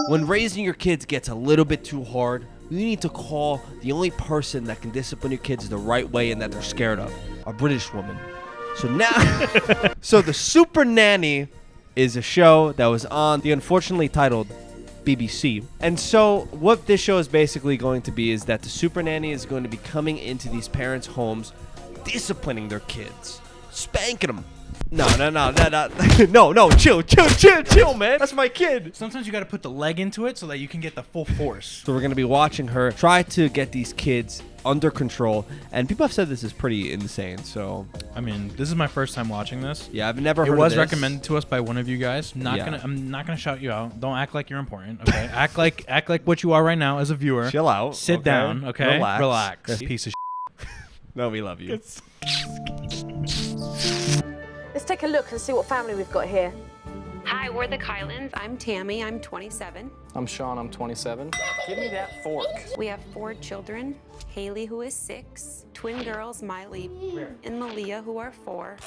When raising your kids gets a little bit too hard, you need to call the only person that can discipline your kids the right way and that they're scared of, a British woman. So now, so the Supernanny is a show that was on the unfortunately titled BBC. And so what this show is basically going to be is that the Supernanny is going to be coming into these parents' homes, disciplining their kids, spanking them. No, chill, man. That's my kid. Sometimes you got to put the leg into it so that you can get the full force. So we're going to be watching her try to get these kids under control. And people have said this is pretty insane. So, I mean, this is my first time watching this. yeah, I've never heard It was of this. recommended to us by one of you guys. I'm not gonna shout you out. Don't act like you're important. Okay, act like what you are right now as a viewer. Chill out. Sit down. Okay, relax. Okay. Piece of No, we love you. Let's take a look and see what family we've got here. Hi, we're the Kylands. I'm Tammy. I'm 27. I'm Sean, I'm 27. Give me that fork. We have 4 children. Haley, who is 6. Twin girls, Miley and Malia, who are 4.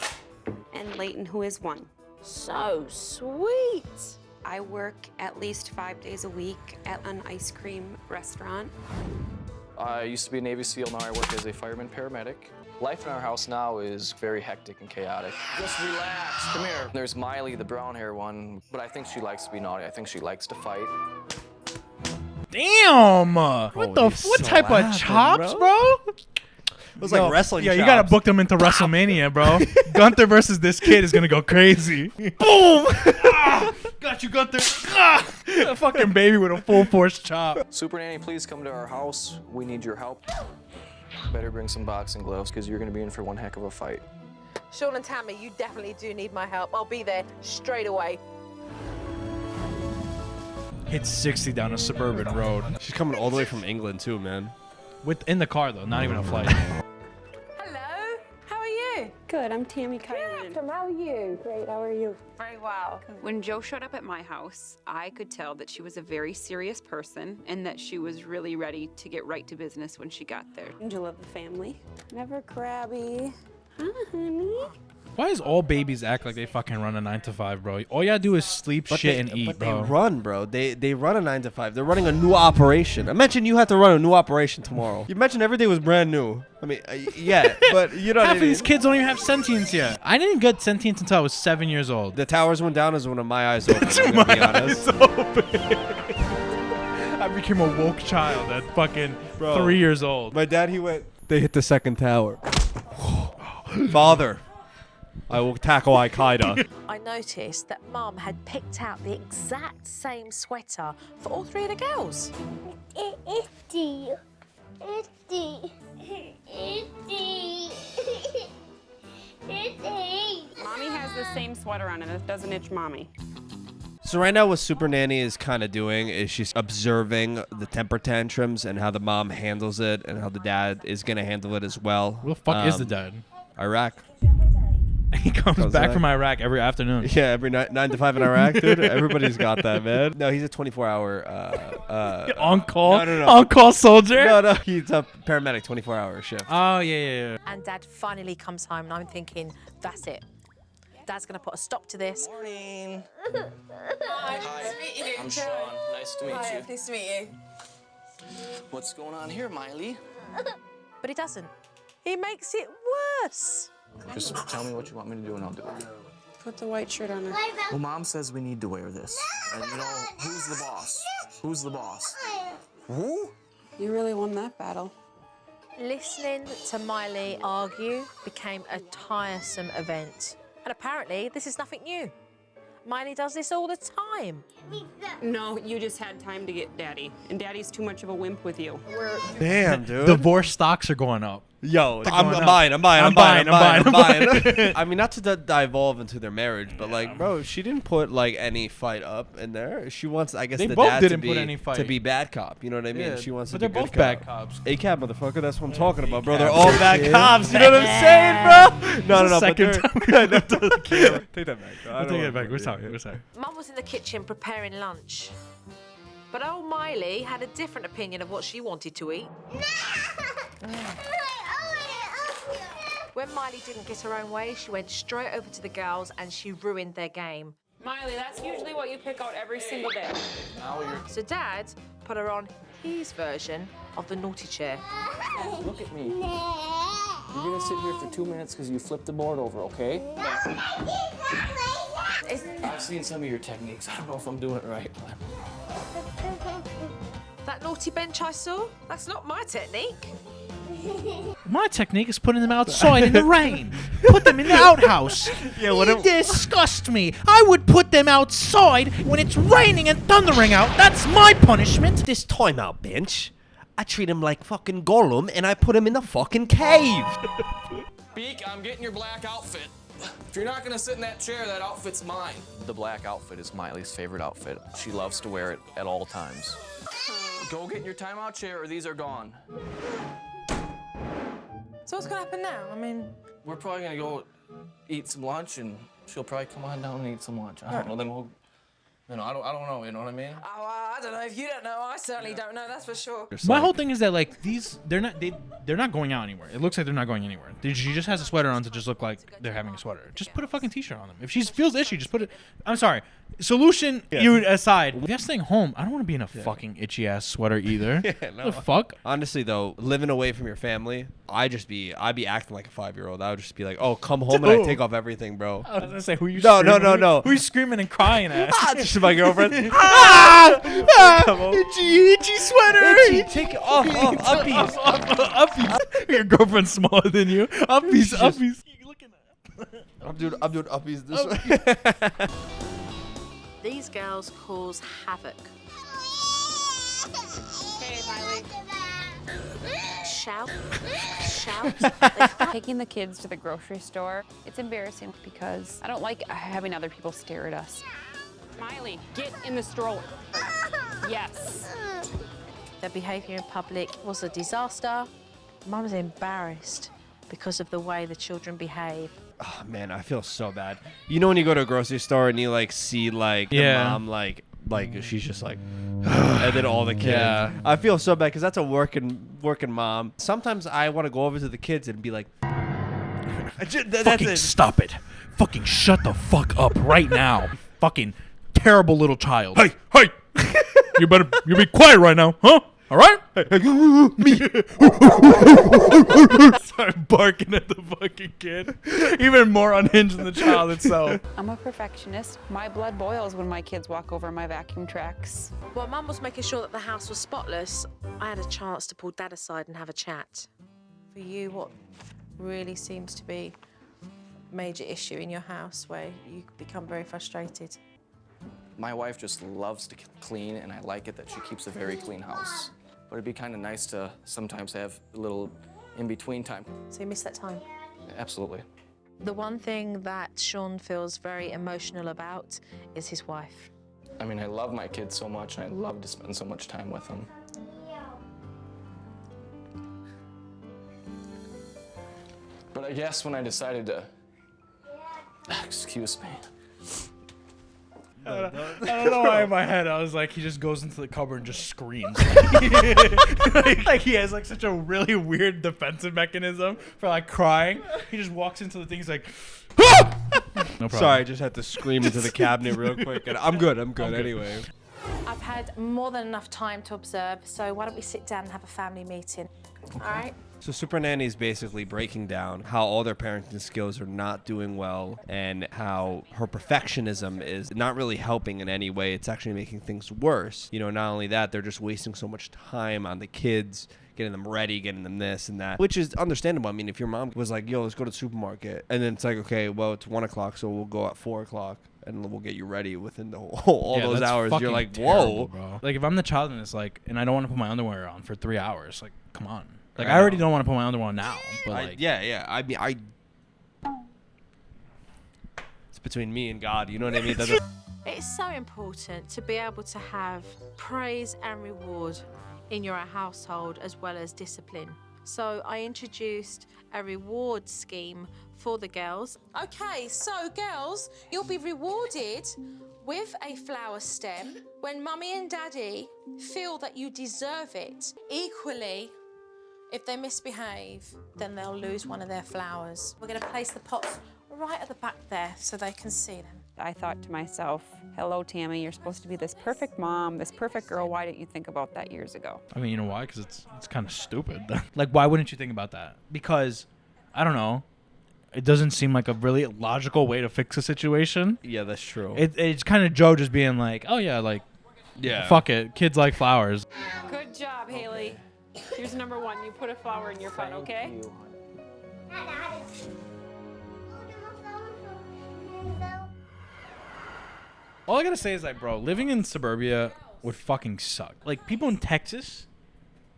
And Leighton, who is 1. So sweet. I work at least 5 days a week at an ice cream restaurant. I used to be a Navy SEAL, now I work as a fireman paramedic. Life in our house now is very hectic and chaotic. Just relax, come here. There's Miley, the brown hair one, but I think she likes to be naughty. I think she likes to fight. Damn! What type of chops, bro? It was like wrestling. Yeah, chops. you gotta book them into WrestleMania, bro. Gunther versus this kid is gonna go crazy. Boom! Got you, Gunther. A fucking baby with a full force chop. Supernanny, please come to our house. We need your help. Better bring some boxing gloves because you're gonna be in for one heck of a fight. Sean and Tammy, you definitely do need my help. I'll be there straight away. Hit 60 down a suburban road. She's coming all the way from England too, man. In the car though, not even a flight. Hello, how are you? Good, I'm Tammy Kylan. How are you? Great, how are you? Very well. When Joe showed up at my house, I could tell that she was a very serious person and that she was really ready to get right to business when she got there. Angel of the family. Never crabby. Huh, honey? Why does all babies act like they fucking run a 9 to 5, bro? All you gotta do is sleep, shit, and eat, bro. They run, bro. They run a 9 to 5. They're running a new operation. Imagine you had to run a new operation tomorrow. You imagine every day was brand new. I mean, yeah, but you know what I Half mean? of these kids don't even have sentience yet. I didn't get sentience until I was 7 years old. The towers went down as one of my eyes open. I'm gonna be honest. I became a woke child at fucking 3 years old. My dad, he went. They hit the second tower. Father, I will tackle Al-Qaeda. I noticed that Mum had picked out the exact same sweater for all 3 of the girls. Mommy has the same sweater on and it doesn't itch mommy. So right now what Supernanny is kind of doing is she's observing the temper tantrums and how the mom handles it and how the dad is going to handle it as well. Who the fuck is the dad? Iraq. He comes back from Iraq every afternoon. Yeah, every 9 to 5 in Iraq, dude. Everybody's got that, man. No, he's a 24-hour on-call? No. On-call soldier? No, he's a paramedic, 24-hour shift. Oh, yeah. And Dad finally comes home and I'm thinking, that's it. Dad's going to put a stop to this. Morning. Hi, nice to meet you. I'm Sean. Nice to meet you. Nice to meet you. What's going on here, Miley? But he doesn't. He makes it worse. Just tell me what you want me to do and I'll do it. Put the white shirt on her. Well, Mom says we need to wear this. And you know, who's the boss? Who's the boss? Who? You really won that battle. Listening to Miley argue became a tiresome event. And apparently, this is nothing new. Miley does this all the time. No, you just had time to get Daddy. And Daddy's too much of a wimp with you. Damn, dude. Divorce stocks are going up. Yo, I'm going up. buying. I'm buying. I mean, not to devolve into their marriage, but like, bro, she didn't put like any fight up in there. She wants, I guess, They the both dad didn't to put be any fight. to be bad cop. You know what I mean? Yeah, She wants but to they're be both good bad cop. cops. A-cab, motherfucker. That's what I'm talking about, bro. They're all bad cops. You know what I'm saying, bro? No. But Second take that back. I'll take it back. We're sorry. Mum was in the kitchen preparing lunch. But old Miley had a different opinion of what she wanted to eat. When Miley didn't get her own way, she went straight over to the girls and she ruined their game. Miley, that's usually what you pick out every single day. Now you're. So Dad put her on his version of the naughty chair. Look at me. You're gonna sit here for 2 minutes because you flipped the board over, okay? I've seen some of your techniques. I don't know if I'm doing it right, but. That naughty bench I saw, that's not my technique. My technique is putting them outside in the rain. Put them in the outhouse. Yeah, what They disgust me. I would put them outside when it's raining and thundering out. That's my punishment. This timeout bench, I treat him like fucking Gollum and I put him in the fucking cave. Beak, I'm getting your black outfit. If you're not gonna sit in that chair, that outfit's mine. The black outfit is Miley's favorite outfit. She loves to wear it at all times. Go get in your timeout chair or these are gone. So what's gonna happen now? I mean, We're probably gonna go eat some lunch and she'll probably come on down and eat some lunch. I don't know, then we'll, you know, I don't know, you know what I mean? I don't know. If you don't know, I certainly don't know. That's for sure. My whole thing is that like they're not going out anywhere. It looks like they're not going anywhere. She just has a sweater on to just look like they're having a sweater. Just put a fucking t-shirt on them. If she feels itchy, just put it. I'm sorry. Solution you aside. If you're staying home, I don't want to be in a fucking itchy ass sweater either. No. The fuck? Honestly, though, living away from your family, I'd be acting like a 5-year-old. I would just be like, oh, come home and I take off everything, bro. I was gonna say who you? No, screaming- no. Who you screaming and crying at? Just my girlfriend. Come on. Itchy sweater. Itchy, take it off, uppies. Uppies. Your girlfriend's smaller than you. Uppies. You looking at? I'm doing uppies this way. These girls cause havoc. Hey, Miley. Shout. Taking the kids to the grocery store, it's embarrassing because I don't like having other people stare at us. Miley, get in the stroller. Yes. Their behaviour in public was a disaster. Mum was embarrassed because of the way the children behave. Oh, man, I feel so bad. You know when you go to a grocery store and you like see like the mom like she's just like and then all the kids. Yeah. I feel so bad because that's a working mom. Sometimes I want to go over to the kids and be like, that's Fucking it. stop it. Fucking shut the fuck up right now. Fucking terrible little child. Hey. You be quiet right now, huh? All right? Start barking at the fucking kid. Even more unhinged than the child itself. I'm a perfectionist. My blood boils when my kids walk over my vacuum tracks. While Mum was making sure that the house was spotless, I had a chance to pull Dad aside and have a chat. For you, what really seems to be a major issue in your house where you become very frustrated? My wife just loves to clean, and I like it that she keeps a very clean house. But it'd be kind of nice to sometimes have a little in-between time. So you miss that time? Absolutely. The one thing that Sean feels very emotional about is his wife. I mean, I love my kids so much, and I love to spend so much time with them. But I guess when I decided to... Excuse me. I don't know why in my head I was like, he just goes into the cupboard and just screams. Like he has like such a really weird defensive mechanism for like crying. He just walks into the thing, he's like, ah! No problem. Sorry, I just had to scream into the cabinet real quick. And I'm good anyway. I've had more than enough time to observe, so why don't we sit down and have a family meeting? Okay. All right? So Supernanny is basically breaking down how all their parenting skills are not doing well and how her perfectionism is not really helping in any way. It's actually making things worse. You know, not only that, they're just wasting so much time on the kids, getting them ready, getting them this and that, which is understandable. I mean, if your mom was like, yo, let's go to the supermarket, and then it's like, okay, well, it's 1 o'clock, so we'll go at 4 o'clock. And we'll get you ready within the all those that's hours. You're fucking like, terrible, whoa. bro. Like, if I'm the child and it's like, and I don't want to put my underwear on for 3 hours, like, come on. Like, I already don't want to put my underwear on now. But like, Yeah. I mean, it's between me and God. You know what I mean? It's so important to be able to have praise and reward in your household as well as discipline. So I introduced a reward scheme for the girls. Okay, so girls, you'll be rewarded with a flower stem when Mummy and Daddy feel that you deserve it. Equally, if they misbehave, then they'll lose one of their flowers. We're going to place the pots right at the back there so they can see them. I thought to myself, hello, Tammy, you're supposed to be this perfect mom, this perfect girl. Why didn't you think about that years ago? I mean, you know why? Because it's kind of stupid. Like, why wouldn't you think about that? Because, I don't know, it doesn't seem like a really logical way to fix a situation. Yeah, that's true. It's kind of Joe just being like, oh, yeah, like, yeah. fuck it. Kids like flowers. Good job, Haley. Here's number 1. You put a flower in your pot, okay? All I gotta say is, like, bro, living in suburbia would fucking suck. Like, people in Texas,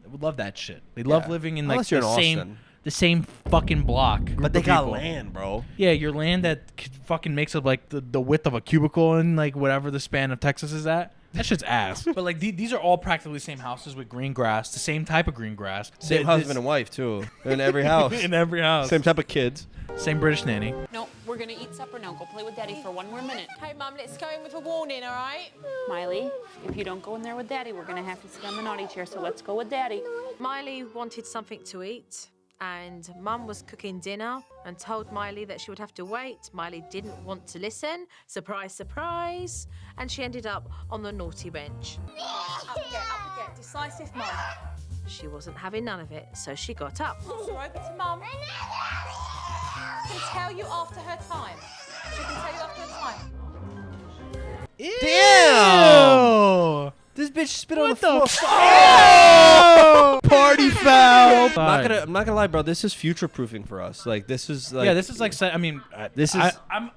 they would love that shit. They love living in, like, Unless you're the in same Austin. the same fucking block. But they of got people. land, bro. Yeah, your land that fucking makes up, like, the width of a cubicle in, like, whatever the span of Texas is at. That shit's ass. But, like, these are all practically the same houses with green grass, the same type of green grass. Same husband and wife, too. In every house. In every house. Same type of kids. Same British nanny. No, we're gonna eat supper now. Go play with Daddy for 1 more minute. Hey, Mum, let's go in with a warning, all right? Miley, if you don't go in there with Daddy, we're gonna have to sit on the naughty chair, so let's go with Daddy. Miley wanted something to eat, and Mum was cooking dinner and told Miley that she would have to wait. Miley didn't want to listen. Surprise, surprise. And she ended up on the naughty bench. Up again. Decisive Mum. She wasn't having none of it, so she got up. Over to Mum. She can tell you after her time. She can tell you after her time. Damn! This bitch spit on the floor. Party foul! I'm not gonna lie, bro. This is future proofing for us. Like, this is like. Yeah, this is like. I mean, This is. I'm.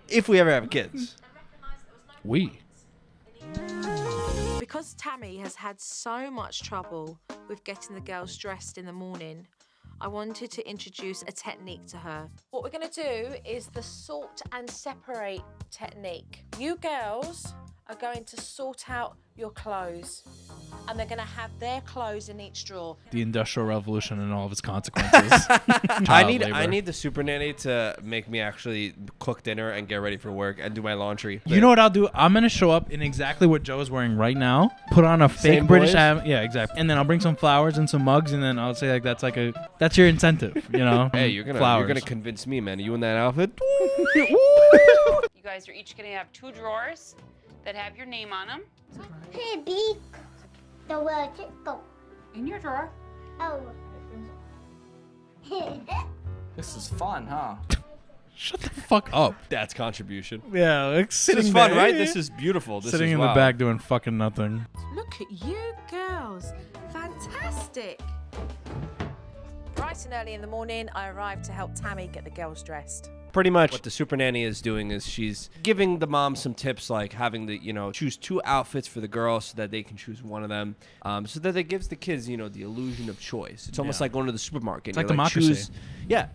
If we ever have kids. Because Tammy has had so much trouble with getting the girls dressed in the morning, I wanted to introduce a technique to her. What we're going to do is the sort and separate technique. You girls are going to sort out your clothes, and they're going to have their clothes in each drawer. The Industrial Revolution and all of its consequences. I need the super nanny to make me actually cook dinner and get ready for work and do my laundry. You know what I'll do? I'm gonna show up in exactly what Joe is wearing right now. Put on a fake Same British boys? yeah, exactly. And then I'll bring some flowers and some mugs, and then I'll say like that's your incentive, you know? Hey, you're gonna convince me, man. You in that outfit? You guys are each gonna have 2 drawers that have your name on them. Hey, big. The word go. In your drawer. Oh. This is fun, huh? Shut the fuck up. That's contribution. Yeah, like This sitting is fun, there, right? This is beautiful. This sitting is in wow. the back doing fucking nothing. Look at you girls. Fantastic. Bright and early in the morning, I arrived to help Tammy get the girls dressed. Pretty much what the super nanny is doing is she's giving the mom some tips, like having the, choose 2 outfits for the girls so that they can choose one of them, so that it gives the kids, the illusion of choice. It's almost like going to the supermarket. It's like You're democracy. Yeah.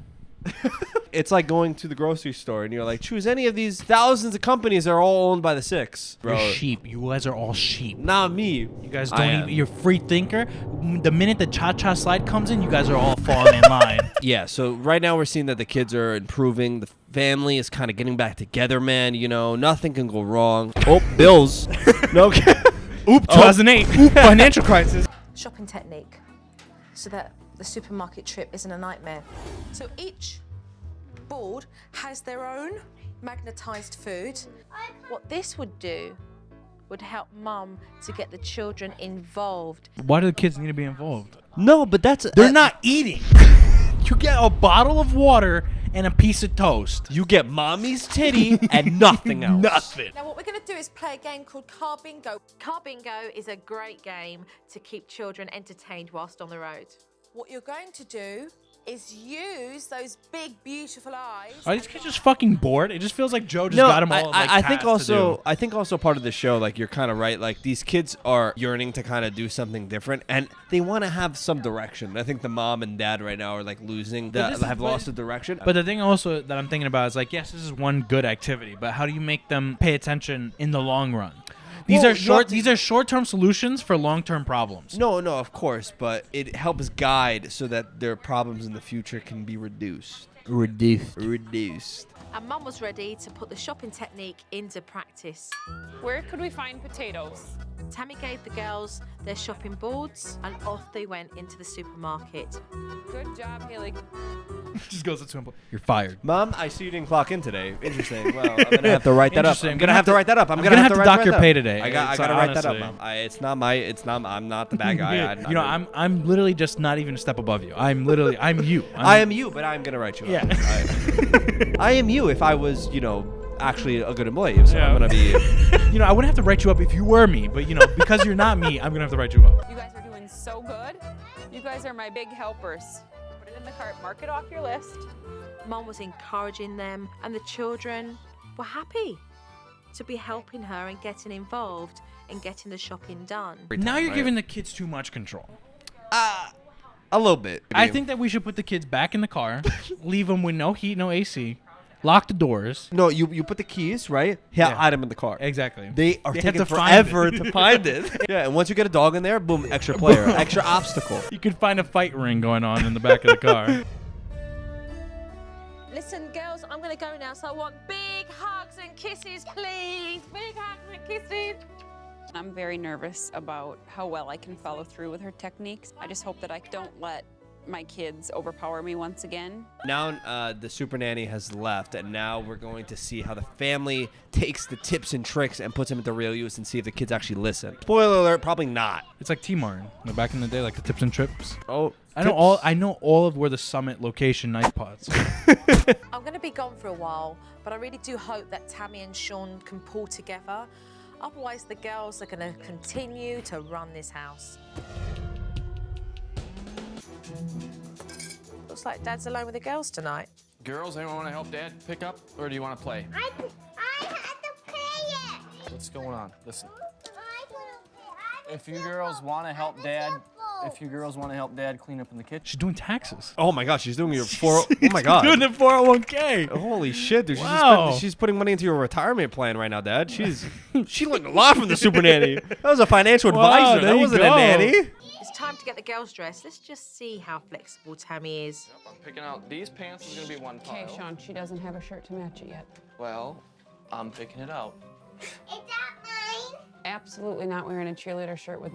It's like going to the grocery store and you're like, choose any of these thousands of companies that are all owned by the 6. You're Bro, sheep. You guys are all sheep. not me. You guys I don't am. even. You're free thinker. The minute the cha-cha slide comes in, you guys are all falling in line. Yeah, so right now we're seeing that the kids are improving. The family is kind of getting back together, man. Nothing can go wrong. Oh, bills. No. Oop, 2008. Oop, financial crisis. Shopping technique so that the supermarket trip isn't a nightmare. So each board has their own magnetized food. What this would do would help Mum to get the children involved. Why do the kids need to be involved? No, but that's... They're not eating. You get a bottle of water and a piece of toast. You get mommy's titty and nothing else. Nothing. Now what we're going to do is play a game called Car Bingo. Car Bingo is a great game to keep children entertained whilst on the road. What you're going to do is use those big, beautiful eyes. Are these kids just fucking bored? It just feels like Joe just got them all. I think also part of the show, like you're kind of right. Like these kids are yearning to kind of do something different, and they want to have some direction. I think the mom and dad right now are like losing, have lost the direction. But the thing also that I'm thinking about is like, yes, this is one good activity, but how do you make them pay attention in the long run? These are short. These are short-term solutions for long-term problems. No, of course, but it helps guide so that their problems in the future can be reduced. And Mum was ready to put the shopping technique into practice. Where could we find potatoes? Tammy gave the girls their shopping boards and off they went into the supermarket. Good job, Haley. Just goes to the swimming pool. You're fired. Mom, I see you didn't clock in today. Interesting. Well, I'm gonna have to write that up. Interesting. I'm gonna have to write that up. I'm gonna have to write dock that your up. pay today. I gotta write that up, Mom. I'm not the bad guy. You know, I'm literally just not even a step above you. I'm you. I am you, but I'm gonna write you up. Yeah. I am you if I was, actually a good employee. So I'm gonna be. I wouldn't have to write you up if you were me, but because you're not me, I'm gonna have to write you up. You guys are doing so good. You guys are my big helpers. Put it in the cart, mark it off your list. Mum was encouraging them, and the children were happy to be helping her and getting involved and getting the shopping done. Now you're giving the kids too much control. A little bit. I think that we should put the kids back in the car, leave them with no heat, no AC, lock the doors. No, you put the keys, right? Hide them in the car. Exactly. They are They taking have to find forever it. to find it. Yeah, and once you get a dog in there, boom, extra player, extra obstacle. You could find a fight ring going on in the back of the car. Listen, girls, I'm going to go now, so I want big hugs and kisses, please. Big hugs and kisses. I'm very nervous about how well I can follow through with her techniques. I just hope that I don't let my kids overpower me once again. Now the super nanny has left, and now we're going to see how the family takes the tips and tricks and puts them into real use and see if the kids actually listen. Spoiler alert, probably not. It's like T-Martin. Back in the day, like the tips and trips. Oh, I know all of where the Summit location knife pots. I'm going to be gone for a while, but I really do hope that Tammy and Sean can pull together. Otherwise, the girls are going to continue to run this house. Looks like Dad's alone with the girls tonight. Girls, anyone want to help Dad pick up, or do you want to play? I had to pay it. What's going on? Listen. I couldn't pay. If you girls want to help Dad clean up in the kitchen. She's doing taxes. Oh my gosh, she's doing your oh my god. Doing the 401k. Holy shit, dude! Wow. She's putting money into your retirement plan right now, Dad. She learned a lot from the super nanny. That was a financial advisor. there That you wasn't go. a nanny. It's time to get the girls dressed. Let's just see how flexible Tammy is. I'm picking out these pants. Is gonna be one pile. Okay, Sean, she doesn't have a shirt to match it yet. Well, I'm picking it out. Is that mine? Absolutely not wearing a cheerleader shirt with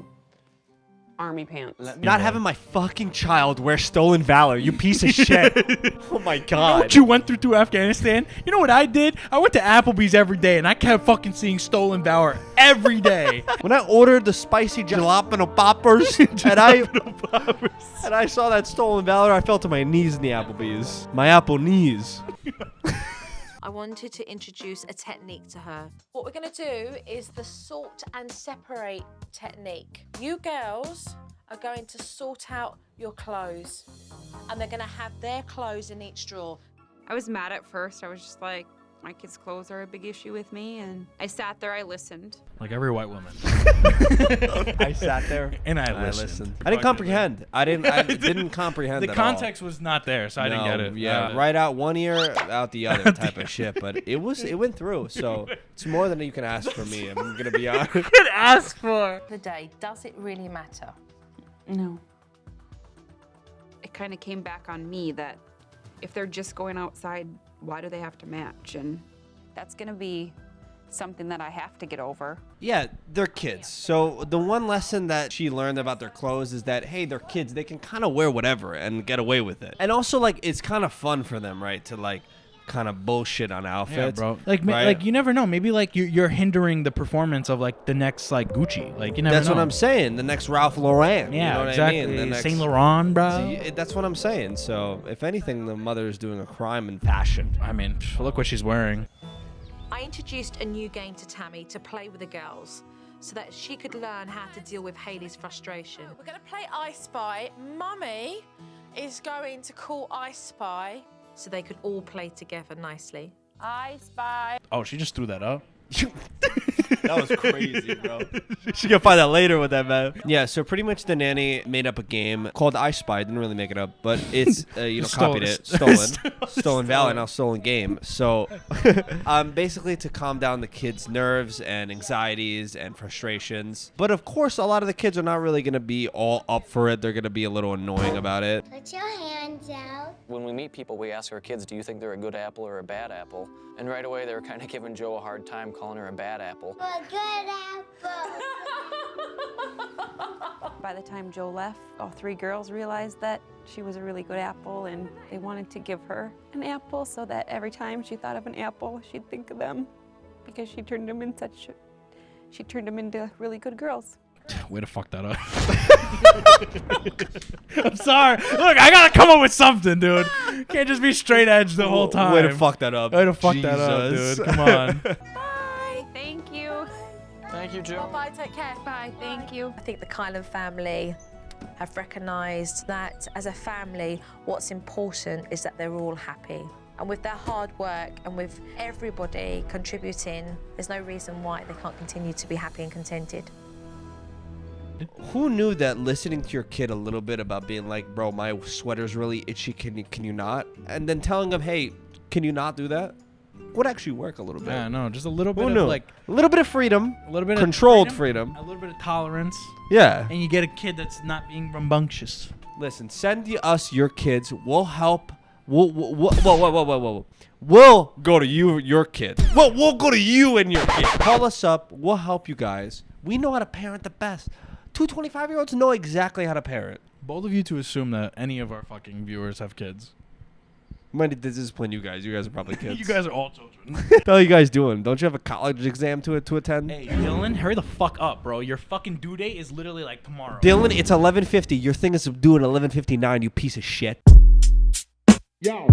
army pants. Not having my fucking child wear stolen valor, you piece of shit. Oh my You know god. what you went through Afghanistan? You know what I did? I went to Applebee's every day, and I kept fucking seeing stolen valor every day. When I ordered the spicy jalapeno poppers and I saw that stolen valor, I fell to my knees in the Applebee's. My apple knees. I wanted to introduce a technique to her. What we're going to do is the sort and separate technique. You girls are going to sort out your clothes, and they're going to have their clothes in each drawer. I was mad at first. I was just like, my kids' clothes are a big issue with me. And I sat there, I listened. Like every white woman. I sat there And I listened. I didn't comprehend. I didn't comprehend The at all. context was not there, so I didn't get it. Yeah, right out one ear, out the other type of shit. But it went through. So it's more than you can ask for me. I'm gonna be honest. Ask for. The day, does it really matter? No. It kind of came back on me that if they're just going outside, why do they have to match? And that's going to be something that I have to get over. Yeah, they're kids. So the one lesson that she learned about their clothes is that, hey, they're kids. They can kind of wear whatever and get away with it. And also, like, it's kind of fun for them, right, to, like, kind of bullshit on outfits. Yeah, bro. Like, right? like you never know. Maybe like you're hindering the performance of like the next like Gucci. Like you never That's know. what I'm saying. The next Ralph Lauren. Yeah, you know what exactly. I mean? The next Saint Laurent, bro. See, that's what I'm saying. So if anything, the mother is doing a crime in fashion. I mean, look what she's wearing. I introduced a new game to Tammy to play with the girls so that she could learn how to deal with Hayley's frustration. We're going to play I Spy. Mummy is going to call I Spy so they could all play together nicely. I spy. Oh, she just threw that up. That was crazy, bro. She can find that later with that, man. Yeah, so pretty much the nanny made up a game called I Spy. Didn't really make it up, but it's copied it, stolen valor, now stolen game. So, basically to calm down the kids' nerves and anxieties and frustrations. But of course, a lot of the kids are not really gonna be all up for it. They're gonna be a little annoying about it. Put your hands out. When we meet people, we ask our kids, do you think they're a good apple or a bad apple? And right away, they were kind of giving Joe a hard time, calling her a bad apple. A good apple. By the time Joe left, all 3 girls realized that she was a really good apple, and they wanted to give her an apple so that every time she thought of an apple, she'd think of them, because she turned them into really good girls. Way to fuck that up. I'm sorry. Look, I gotta come up with something, dude. Can't just be straight edge the whole time. Way to fuck that up. Way to fuck that up, Jesus. dude. Come on. Bye. Thank you. Thank you, Joe. Bye, take care. Bye. Thank you. I think the Kylan family have recognised that as a family, what's important is that they're all happy. And with their hard work and with everybody contributing, there's no reason why they can't continue to be happy and contented. Who knew that listening to your kid a little bit about being like, bro, my sweater's really itchy, can you not? And then telling them, hey, can you not do that? Would actually work a little bit. Yeah, no, just a little Who bit knew? of like a little bit of freedom, a little bit controlled of freedom. a little bit of tolerance, Yeah. and you get a kid that's not being rambunctious. Listen, send us your kids. We'll help. We'll go to you, your kid. We'll go to you and your kid. Call us up. We'll help you guys. We know how to parent the best. 2 25-year-olds know exactly how to parent. Bold of you to assume that any of our fucking viewers have kids. Might discipline you guys. You guys are probably kids. You guys are all children. What the hell are you guys doing? Don't you have a college exam to attend? Hey, Dylan, hurry the fuck up, bro. Your fucking due date is literally like tomorrow. Dylan, it's 11:50. Your thing is due at 11:59. You piece of shit. Yo.